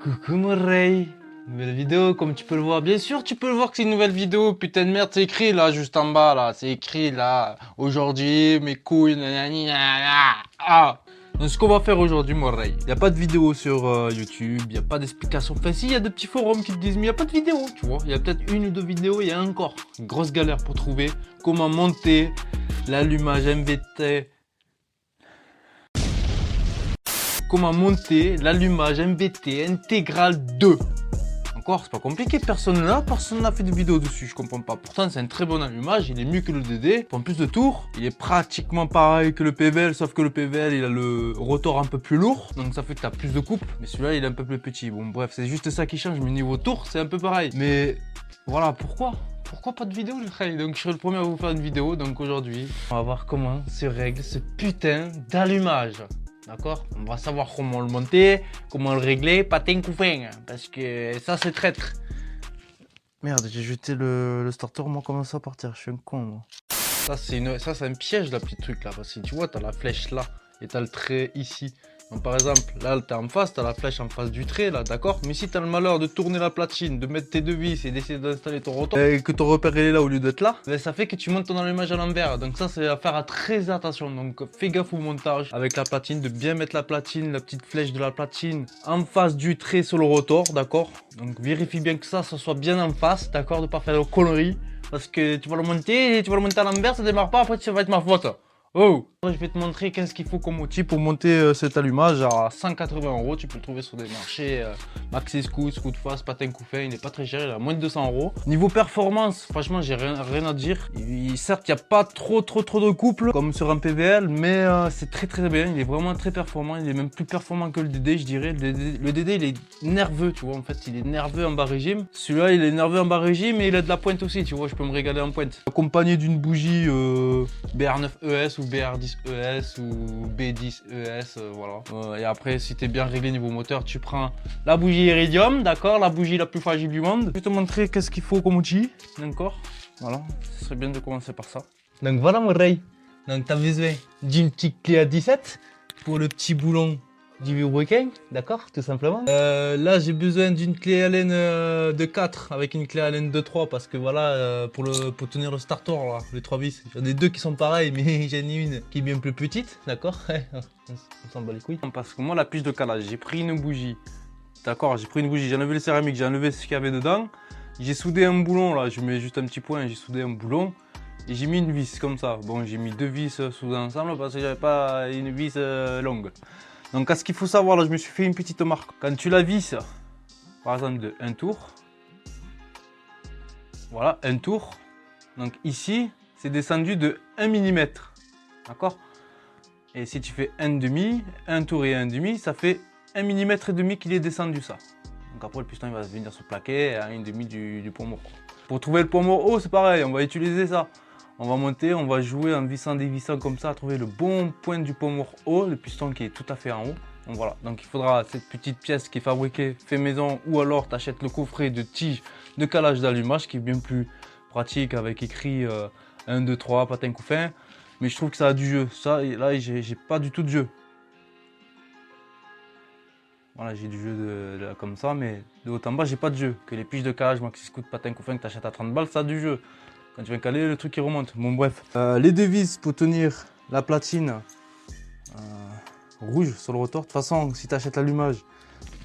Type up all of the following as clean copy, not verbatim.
Coucou mon Ray, nouvelle vidéo comme tu peux le voir, bien sûr tu peux le voir que c'est une nouvelle vidéo, putain de merde c'est écrit là juste en bas là, c'est écrit là, aujourd'hui mes couilles, nanani, nanana. Ah. Donc ce qu'on va faire aujourd'hui mon Ray, y a pas de vidéo sur YouTube, y a pas d'explication, enfin si y a des petits forums qui te disent mais y a pas de vidéo, tu vois, y a peut-être une ou deux vidéos, y a encore une grosse galère pour trouver comment monter l'allumage MVT. Comment monter l'allumage MVT intégral 2. Encore, c'est pas compliqué, personne n'a fait de vidéo dessus, je comprends pas. Pourtant, c'est un très bon allumage, il est mieux que le DD. En plus de tours, il est pratiquement pareil que le PVL, sauf que le PVL, il a le rotor un peu plus lourd. Donc ça fait que tu as plus de couple, mais celui-là, il est un peu plus petit. Bon, bref, c'est juste ça qui change, mais niveau tour, c'est un peu pareil. Mais voilà, pourquoi pas de vidéo les frères? Donc je serai le premier à vous faire une vidéo, donc aujourd'hui, on va voir comment se règle ce putain d'allumage. D'accord? On va savoir comment le monter, comment le régler, patin couffin, parce que ça c'est traître. Merde, j'ai jeté le starter, moi comment ça partir? Je suis un con moi. Ça c'est un piège la petite truc là, parce que tu vois t'as la flèche là, et t'as le trait ici. Donc par exemple, là t'es en face, t'as la flèche en face du trait là, d'accord? Mais si t'as le malheur de tourner la platine, de mettre tes deux vis et d'essayer d'installer ton rotor, et que ton repère il est là au lieu d'être là, ben, ça fait que tu montes ton allumage à l'envers. Donc ça c'est à faire très attention. Donc fais gaffe au montage avec la platine, de bien mettre la platine, la petite flèche de la platine en face du trait sur le rotor, d'accord? Donc vérifie bien que ça soit bien en face, d'accord? De pas faire de conneries. Parce que tu vas le monter à l'envers, ça démarre pas, après ça va être ma faute. Oh! Je vais te montrer qu'est-ce qu'il faut comme outil pour monter cet allumage à 180 €. Tu peux le trouver sur des marchés Maxi Scoot, Scootfast, Patin Couffin. Il n'est pas très cher, il est à moins de 200 €. Niveau performance, franchement, j'ai rien à dire. Certes, il n'y a pas trop de couple comme sur un PVL, mais c'est très bien. Il est vraiment très performant. Il est même plus performant que le DD, je dirais. Le DD, il est nerveux, tu vois. En fait, il est nerveux en bas régime. Celui-là, il est nerveux en bas régime et il a de la pointe aussi, tu vois. Je peux me régaler en pointe. Accompagné d'une bougie BR9ES ou BR10ES ou B10ES, voilà. Et après, si t'es bien réglé niveau moteur, tu prends la bougie Iridium, d'accord, la bougie la plus fragile du monde. Je vais te montrer qu'est-ce qu'il faut comme outil, d'accord. Voilà, ce serait bien de commencer par ça. Donc voilà mon Ray. Donc t'as besoin d'une petite clé à 17 pour le petit boulon du vibroquin, d'accord, tout simplement. Là j'ai besoin d'une clé Allen de 4 avec une clé Allen de 3 parce que voilà, pour tenir le starter là, les 3 vis. J'en ai deux qui sont pareils mais j'en ai une qui est bien plus petite, d'accord. On s'en bat les couilles. Parce que moi la pige de calage, j'ai pris une bougie, d'accord, j'ai pris une bougie, j'ai enlevé le céramique, j'ai enlevé ce qu'il y avait dedans. J'ai soudé un boulon là, je mets juste un petit point, j'ai soudé un boulon. Et j'ai mis une vis comme ça. Bon, j'ai mis deux vis soudées ensemble parce que j'avais pas une vis longue. Donc, à ce qu'il faut savoir, là, je me suis fait une petite marque. Quand tu la visses, par exemple, de un tour, voilà, un tour. Donc, ici, c'est descendu de 1 mm. D'accord? Et si tu fais un demi, un tour et un demi, ça fait 1 mm et demi qu'il est descendu, ça. Donc, après, le piston, il va venir se plaquer à 1 demi du pont mort. Pour trouver le pont mort haut, c'est pareil, on va utiliser ça. On va monter, on va jouer en vissant, dévissant comme ça, à trouver le bon point du pont mort haut, le piston qui est tout à fait en haut. Donc voilà, donc il faudra cette petite pièce qui est fabriquée, fait maison, ou alors tu achètes le coffret de tige de calage d'allumage qui est bien plus pratique avec écrit 1, 2, 3, patin couffin. Mais je trouve que ça a du jeu. Ça, là, j'ai pas du tout de jeu. Voilà, j'ai du jeu comme ça, mais de haut en bas, j'ai pas de jeu. Que les piges de calage, Maxi Scoot, patin couffin que tu achètes à 30 balles, ça a du jeu. Quand tu viens caler, le truc il remonte. Bon bref. Les deux vis pour tenir la platine rouge sur le rotor. De toute façon, si tu achètes l'allumage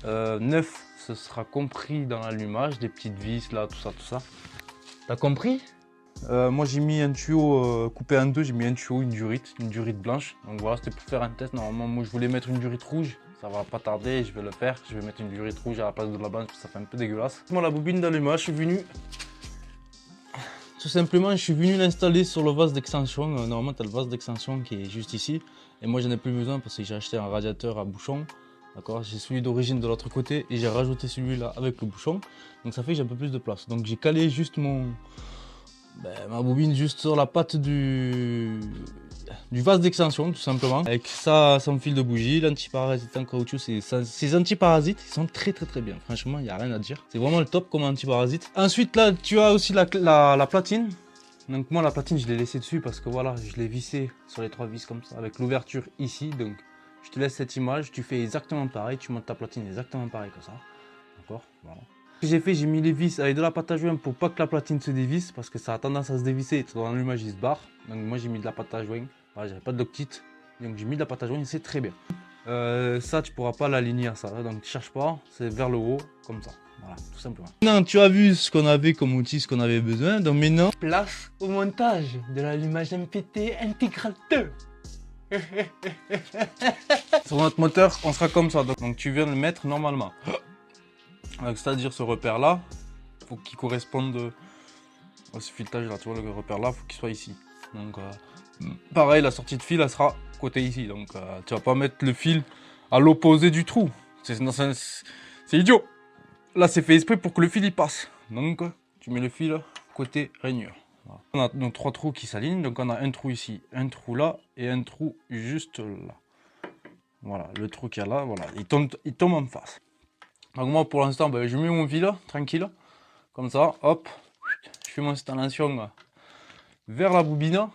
neuf, ce sera compris dans l'allumage. Des petites vis là, tout ça. T'as compris? Moi j'ai mis un tuyau coupé en deux, j'ai mis un tuyau, une durite blanche. Donc voilà, c'était pour faire un test. Normalement, moi je voulais mettre une durite rouge. Ça va pas tarder, je vais le faire. Je vais mettre une durite rouge à la place de la blanche parce que ça fait un peu dégueulasse. Moi la bobine d'allumage, je suis venu. Tout simplement, je suis venu l'installer sur le vase d'extension. Normalement, tu as le vase d'extension qui est juste ici. Et moi, j'en ai plus besoin parce que j'ai acheté un radiateur à bouchon. D'accord, j'ai celui d'origine de l'autre côté et j'ai rajouté celui-là avec le bouchon. Donc ça fait que j'ai un peu plus de place. Donc j'ai calé juste ma bobine juste sur la patte du vase d'extension tout simplement. Avec ça, son fil de bougie, l'antiparasite en caoutchouc, ces antiparasites, ils sont très bien. Franchement, il n'y a rien à dire. C'est vraiment le top comme antiparasite. Ensuite là, tu as aussi la platine. Donc moi la platine, je l'ai laissée dessus parce que voilà, je l'ai vissée sur les 3 vis comme ça, avec l'ouverture ici. Donc je te laisse cette image, tu fais exactement pareil, tu montes ta platine exactement pareil que ça. D'accord, voilà. Ce que j'ai fait, j'ai mis les vis avec de la pâte à joint pour pas que la platine se dévisse, parce que ça a tendance à se dévisser, dans l'allumage il se barre. Donc moi j'ai mis de la pâte à joint, voilà, j'avais pas de loctite, donc j'ai mis de la pâte à joint et c'est très bien. Ça tu pourras pas l'aligner à ça, donc tu cherches pas, c'est vers le haut, comme ça, voilà, tout simplement. Maintenant tu as vu ce qu'on avait comme outil, ce qu'on avait besoin, donc maintenant... Place au montage de l'allumage MPT Intégral 2. Sur notre moteur, on sera comme ça, donc tu viens de le mettre normalement. C'est-à-dire ce repère là, faut qu'il corresponde à ce filetage là, tu vois le repère là, faut qu'il soit ici. Donc pareil, la sortie de fil elle sera côté ici, donc tu vas pas mettre le fil à l'opposé du trou, c'est idiot. Là c'est fait exprès pour que le fil y passe, donc tu mets le fil côté rainure. Voilà. On a nos 3 trous qui s'alignent, donc on a un trou ici, un trou là et un trou juste là. Voilà, le trou qu'il y a là, voilà, il tombe en face. Donc moi pour l'instant, ben, je mets mon fil tranquille, comme ça, hop, je fais mon installation vers la bobine.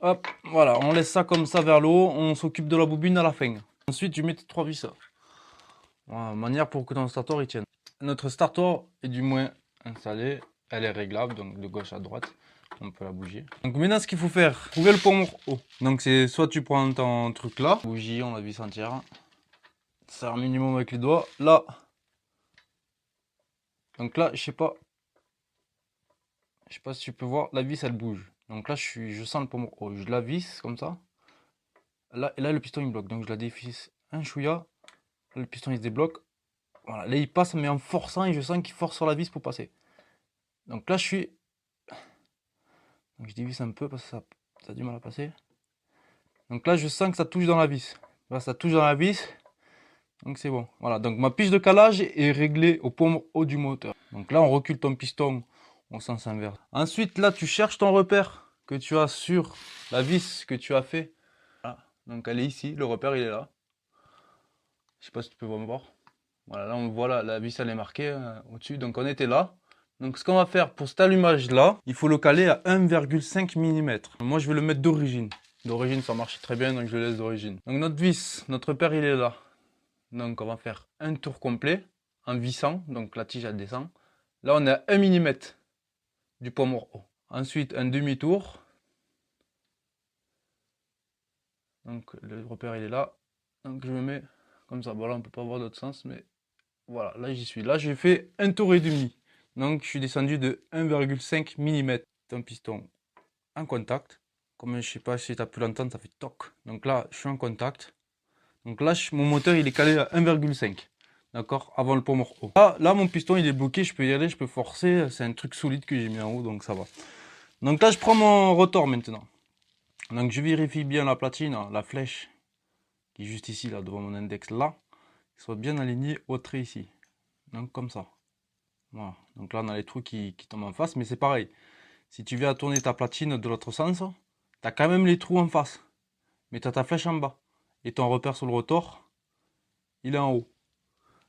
Hop, voilà, on laisse ça comme ça vers le haut, on s'occupe de la bobine à la fin. Ensuite, je mets 3 vis. Voilà, de manière pour que ton starter il tienne. Notre starter est du moins installé, elle est réglable, donc de gauche à droite. On peut la bouger. Donc maintenant ce qu'il faut faire, trouver le pont haut. Donc c'est soit tu prends ton truc là, bougie, on la vis entière. Ça un minimum avec les doigts. Là. Donc là, je sais pas si tu peux voir, la vis elle bouge. Donc là je sens le pont haut. Je la vis comme ça. Là, et là le piston il bloque. Donc je la dévisse un chouïa. Le piston il se débloque. Voilà, là il passe mais en forçant et je sens qu'il force sur la vis pour passer. Donc là je suis. Donc je dévisse un peu parce que ça a du mal à passer. Donc là je sens que ça touche dans la vis. Là ça touche dans la vis. Donc c'est bon. Voilà, donc ma pige de calage est réglée au pont haut du moteur. Donc là on recule ton piston au sens inverse. Ensuite là tu cherches ton repère que tu as sur la vis que tu as fait. Voilà. Donc elle est ici, le repère il est là. Je sais pas si tu peux voir. Voilà, là on voit la vis elle est marquée au-dessus. Donc on était là. Donc ce qu'on va faire pour cet allumage là, il faut le caler à 1,5 mm. Moi je vais le mettre d'origine. D'origine ça marche très bien donc je le laisse d'origine. Donc notre vis, notre repère il est là. Donc on va faire un tour complet en vissant, donc la tige elle descend. Là on est à 1 mm du pont mort haut. Ensuite un demi-tour. Donc le repère il est là. Donc je me mets comme ça. Bon là on peut pas voir d'autre sens mais voilà, là j'y suis. Là j'ai fait un tour et demi. Donc je suis descendu de 1,5 mm. Un piston en contact. Comme je sais pas si tu as pu l'entendre, ça fait toc. Donc là je suis en contact. Donc là mon moteur il est calé à 1,5. D'accord, avant le pont mort haut. Là, mon piston il est bloqué, je peux y aller, je peux forcer. C'est un truc solide que j'ai mis en haut, donc ça va. Donc là, je prends mon rotor maintenant. Donc je vérifie bien la platine, la flèche qui est juste ici, là, devant mon index, là, soit bien alignée au trait ici. Donc comme ça. Voilà. Donc là, on a les trous qui tombent en face, mais c'est pareil. Si tu viens tourner ta platine de l'autre sens, tu as quand même les trous en face. Mais tu as ta flèche en bas. Et ton repère sur le rotor, il est en haut.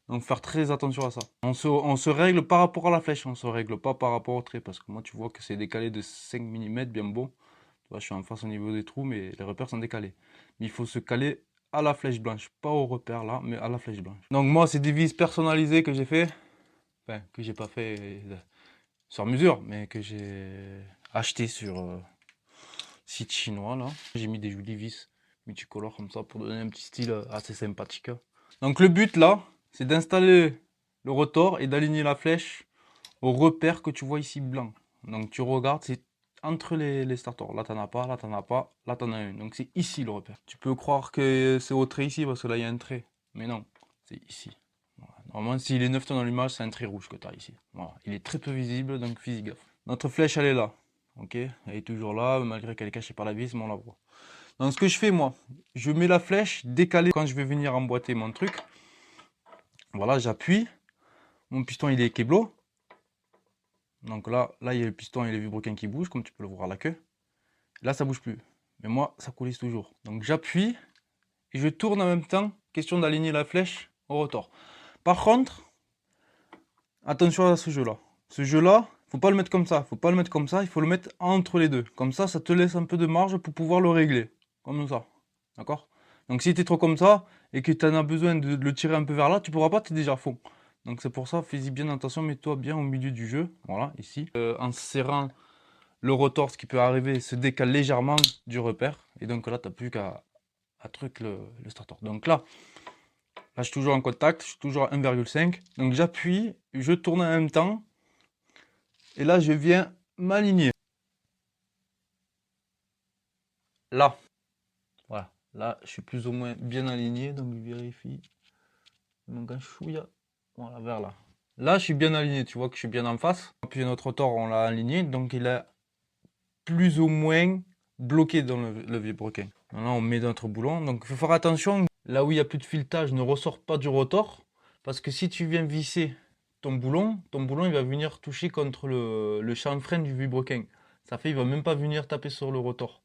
Donc faire très attention à ça. On se règle par rapport à la flèche, on se règle pas par rapport au trait. Parce que moi tu vois que c'est décalé de 5 mm bien bon. Tu vois, je suis en face au niveau des trous mais les repères sont décalés. Mais il faut se caler à la flèche blanche. Pas au repère là, mais à la flèche blanche. Donc moi c'est des vis personnalisées que j'ai fait. Enfin, que j'ai pas fait sur mesure, mais que j'ai acheté sur site chinois là. J'ai mis des jolies vis multicolores comme ça pour donner un petit style assez sympathique. Donc le but là, c'est d'installer le rotor et d'aligner la flèche au repère que tu vois ici blanc. Donc tu regardes, c'est entre les starters. Là t'en as pas, là t'en as pas, là t'en as un. Donc c'est ici le repère. Tu peux croire que c'est au trait ici parce que là il y a un trait. Mais non, c'est ici. Voilà. Normalement s'il est 9 ton allumage, c'est un trait rouge que tu as ici. Voilà. Il est très peu visible, donc fais gaffe. Notre flèche elle est là. Ok, elle est toujours là, malgré qu'elle est cachée par la vis, mais on la voit. Donc ce que je fais moi, je mets la flèche décalée quand je vais venir emboîter mon truc. Voilà, j'appuie. Mon piston il est kéblo. Donc là il y a le piston et les vibroquins qui bougent, comme tu peux le voir à la queue. Là ça bouge plus. Mais moi ça coulisse toujours. Donc j'appuie et je tourne en même temps. Question d'aligner la flèche au rotor. Par contre, attention à ce jeu-là. Ce jeu-là, faut pas le mettre comme ça. Faut pas le mettre comme ça. Il faut le mettre entre les deux. Comme ça te laisse un peu de marge pour pouvoir le régler. Comme ça. D'accord? Donc si tu es trop comme ça, et que tu en as besoin de le tirer un peu vers là, tu pourras pas, tu es déjà à fond. Donc c'est pour ça, fais-y bien attention, mets-toi bien au milieu du jeu, voilà, ici. En serrant le rotor, ce qui peut arriver, se décale légèrement du repère, et donc là, tu n'as plus qu'à truc le starter. Donc là, je suis toujours en contact, je suis toujours à 1,5. Donc j'appuie, je tourne en même temps, et là, je viens m'aligner. Là, voilà, là, je suis plus ou moins bien aligné, donc je vérifie. Il manque un chouïa, voilà, vers là. Là, je suis bien aligné, tu vois que je suis bien en face. Puis notre rotor, on l'a aligné, donc il est plus ou moins bloqué dans le vibroquin. Là, on met notre boulon, donc il faut faire attention. Là où il n'y a plus de filetage, ne ressort pas du rotor, parce que si tu viens visser ton boulon il va venir toucher contre le chanfrein du vibroquin. Ça fait, il va même pas venir taper sur le rotor.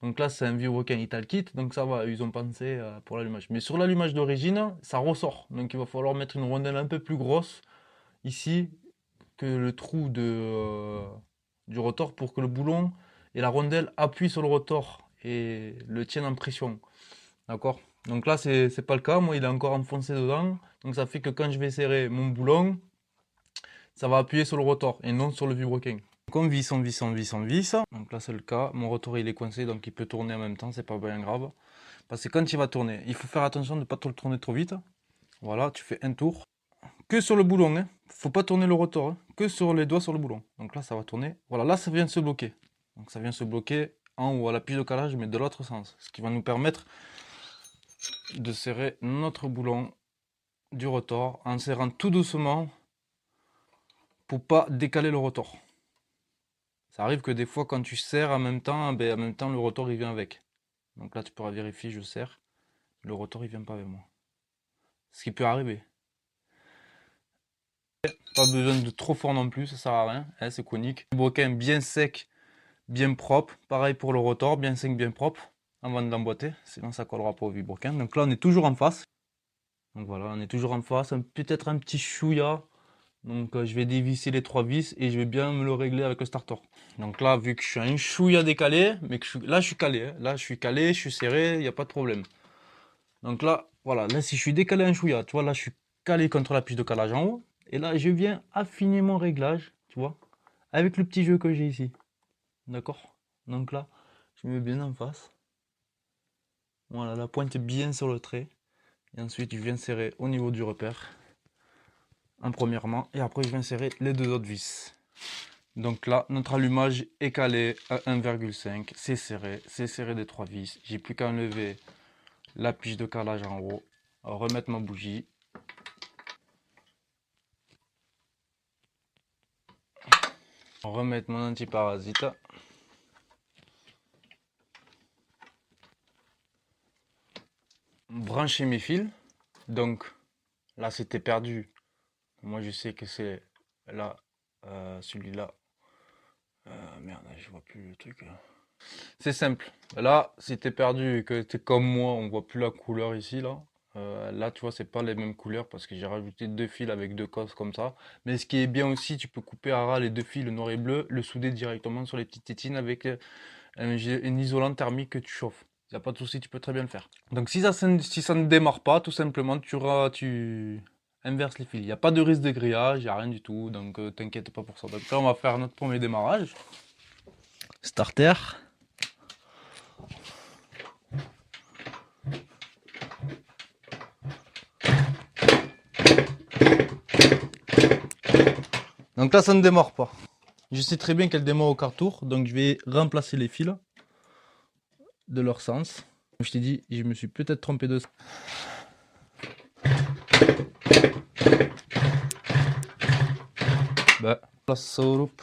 Donc là, c'est un vibroquin Italkit, donc ça va, ils ont pensé pour l'allumage. Mais sur l'allumage d'origine, ça ressort. Donc il va falloir mettre une rondelle un peu plus grosse ici que le trou du rotor pour que le boulon et la rondelle appuient sur le rotor et le tiennent en pression. D'accord? Donc là, c'est pas le cas. Moi, il est encore enfoncé dedans. Donc ça fait que quand je vais serrer mon boulon, ça va appuyer sur le rotor et non sur le vibroquin. Donc on visse, on visse, on visse, on visse. Donc là c'est le cas, mon rotor il est coincé donc il peut tourner en même temps, c'est pas bien grave. Parce que quand il va tourner, il faut faire attention de ne pas le tourner trop vite. Voilà, tu fais un tour. Que sur le boulon, hein. Faut pas tourner le rotor, hein. Que sur les doigts sur le boulon. Donc là ça va tourner. Voilà, là ça vient de se bloquer. Donc ça vient se bloquer en haut à la pige de calage mais de l'autre sens. Ce qui va nous permettre de serrer notre boulon du rotor en serrant tout doucement pour pas décaler le rotor. Ça arrive que des fois, quand tu serres en même temps, le rotor il vient avec. Donc là, tu pourras vérifier, je serre, le rotor il vient pas avec moi. Ce qui peut arriver. Pas besoin de trop fort non plus, ça sert à rien, hein, c'est conique. Vibroquin bien sec, bien propre. Pareil pour le rotor, bien sec, bien propre, avant de l'emboîter, sinon ça collera pas au vibroquin. Donc là, on est toujours en face. Donc voilà, on est toujours en face, peut-être un petit chouïa. Donc je vais dévisser les 3 vis et je vais bien me le régler avec le starter. Donc là, vu que je suis un chouïa décalé, mais que là je suis calé, hein. Là je suis calé, je suis serré, il n'y a pas de problème. Donc là, voilà, là si je suis décalé un chouïa, tu vois, là je suis calé contre la pige de calage en haut. Et là je viens affiner mon réglage, tu vois, avec le petit jeu que j'ai ici. D'accord? Donc là, je me mets bien en face. Voilà, la pointe est bien sur le trait. Et ensuite je viens serrer au niveau du repère. Premièrement, et après je viens serrer les 2 autres vis. Donc là, notre allumage est calé à 1,5, c'est serré des 3 vis. J'ai plus qu'à enlever la pige de calage en haut, remettre ma bougie, remettre mon antiparasite, brancher mes fils. Donc là c'était perdu. Moi je sais que c'est là, celui-là. Merde, je vois plus le truc. C'est simple. Là, si t'es perdu et que t'es comme moi, on voit plus la couleur ici, là. Là, tu vois, c'est pas les mêmes couleurs parce que j'ai rajouté 2 fils avec 2 cosses comme ça. Mais ce qui est bien aussi, tu peux couper à ras les 2 fils, le noir et bleu, le souder directement sur les petites tétines avec un isolant thermique que tu chauffes. Il n'y a pas de souci, tu peux très bien le faire. Donc si ça ne démarre pas, tout simplement, tu inverses les fils. Il n'y a pas de risque de grillage, il n'y a rien du tout, donc t'inquiète pas pour ça. Donc là, on va faire notre premier démarrage. Starter. Donc là, ça ne démarre pas. Je sais très bien qu'elle démarre au quart tour, donc je vais remplacer les fils de leur sens. Comme je t'ai dit, je me suis peut-être trompé de ça. Bah, la salope.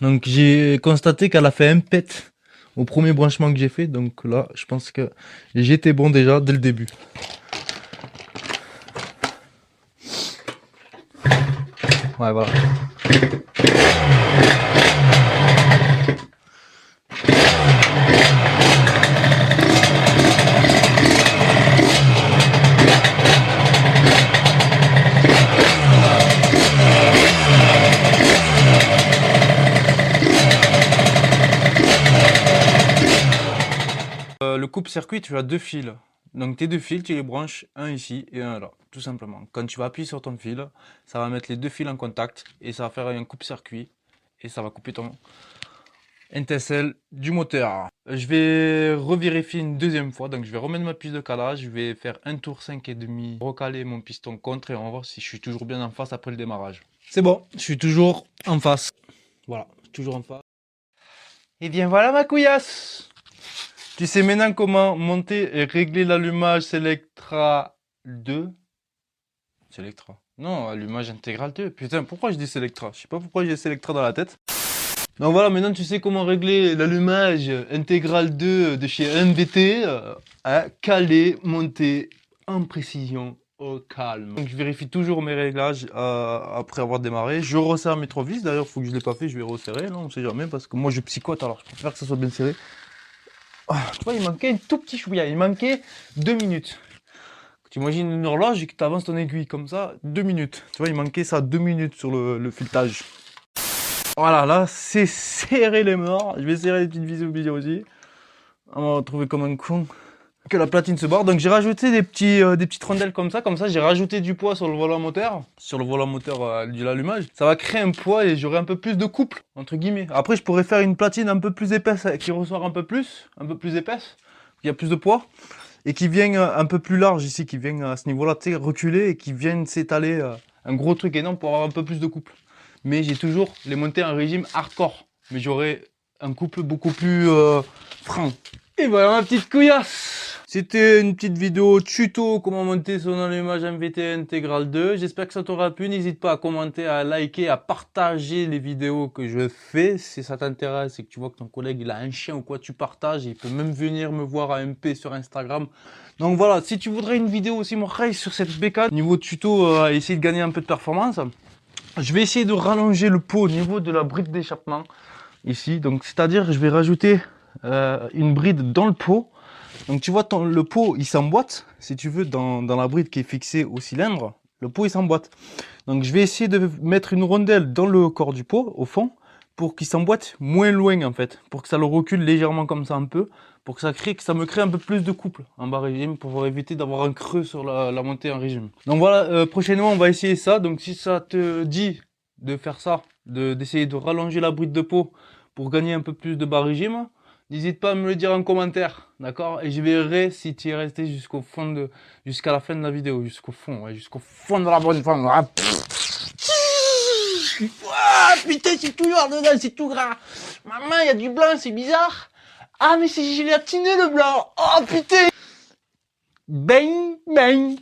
Donc j'ai constaté qu'elle a fait un pet au premier branchement que j'ai fait, donc là, je pense que j'étais bon déjà dès le début. Ouais, voilà. coupe-circuit, tu as 2 fils. Donc tes 2 fils, tu les branches, un ici et un là, tout simplement. Quand tu vas appuyer sur ton fil, ça va mettre les 2 fils en contact et ça va faire un coupe-circuit et ça va couper ton intercell du moteur. Je vais revérifier une deuxième fois, donc je vais remettre ma piste de calage, je vais faire un tour 5,5, recaler mon piston contre et on va voir si je suis toujours bien en face après le démarrage. C'est bon, je suis toujours en face. Voilà, toujours en face. Et bien voilà ma couillasse. Tu sais maintenant comment monter et régler l'allumage Selectra 2. Selectra. Non, allumage intégral 2. Putain, pourquoi je dis Selectra? Je sais pas pourquoi j'ai Selectra dans la tête. Donc voilà, maintenant tu sais comment régler l'allumage intégral 2 de chez MVT. Calé, monter en précision, au calme. Donc je vérifie toujours mes réglages après avoir démarré. Je resserre mes 3 vis. D'ailleurs, il faut que je ne l'ai pas fait, je vais resserrer. Non, on sait jamais parce que moi je psychote alors je préfère que ça soit bien serré. Oh, tu vois, il manquait un tout petit chouïa. Il manquait 2 minutes. Tu imagines une horloge et que tu avances ton aiguille comme ça, 2 minutes. Tu vois, il manquait ça 2 minutes sur le filetage. Voilà, là, c'est serré les morts. Je vais serrer les petites vis obligées aussi. On va retrouver comme un con que la platine se barre. Donc j'ai rajouté des petites rondelles comme ça j'ai rajouté du poids sur le volant moteur, de l'allumage. Ça va créer un poids et j'aurai un peu plus de couple, entre guillemets. Après je pourrais faire une platine un peu plus épaisse, qui ressort un peu plus épaisse, qui a plus de poids, et qui vient un peu plus large ici, qui vient à ce niveau-là, tu sais, reculer, et qui vient s'étaler, un gros truc énorme pour avoir un peu plus de couple. Mais j'ai toujours les montées en régime hardcore, mais j'aurai un couple beaucoup plus franc. Et voilà ma petite couillasse. C'était une petite vidéo tuto comment monter son allumage MVT Intégral 2. J'espère que ça t'aura plu. N'hésite pas à commenter, à liker, à partager les vidéos que je fais. Si ça t'intéresse et que tu vois que ton collègue il a un chien ou quoi, tu partages. Il peut même venir me voir à MP sur Instagram. Donc voilà, si tu voudrais une vidéo aussi mon rail sur cette bécane, niveau tuto, essayer de gagner un peu de performance. Je vais essayer de rallonger le pot au niveau de la bride d'échappement ici. Donc c'est-à-dire je vais rajouter une bride dans le pot. Donc tu vois le pot il s'emboîte si tu veux dans la bride qui est fixée au cylindre. Le pot il s'emboîte. Donc je vais essayer de mettre une rondelle dans le corps du pot au fond pour qu'il s'emboîte moins loin en fait. Pour que ça le recule légèrement comme ça un peu. Pour que ça me crée un peu plus de couple en bas régime pour éviter d'avoir un creux sur la montée en régime. Donc voilà, prochainement on va essayer ça. Donc si ça te dit de faire ça, d'essayer de rallonger la bride de pot pour gagner un peu plus de bas régime, n'hésite pas à me le dire en commentaire, d'accord? Et je verrai si tu es resté jusqu'à la fin de la vidéo, jusqu'au fond de la bonne femme. Ah, putain, c'est tout noir dedans, c'est tout gras. Maman, il y a du blanc, c'est bizarre. Ah, mais c'est gélatiné le blanc. Oh putain. Bang, bang.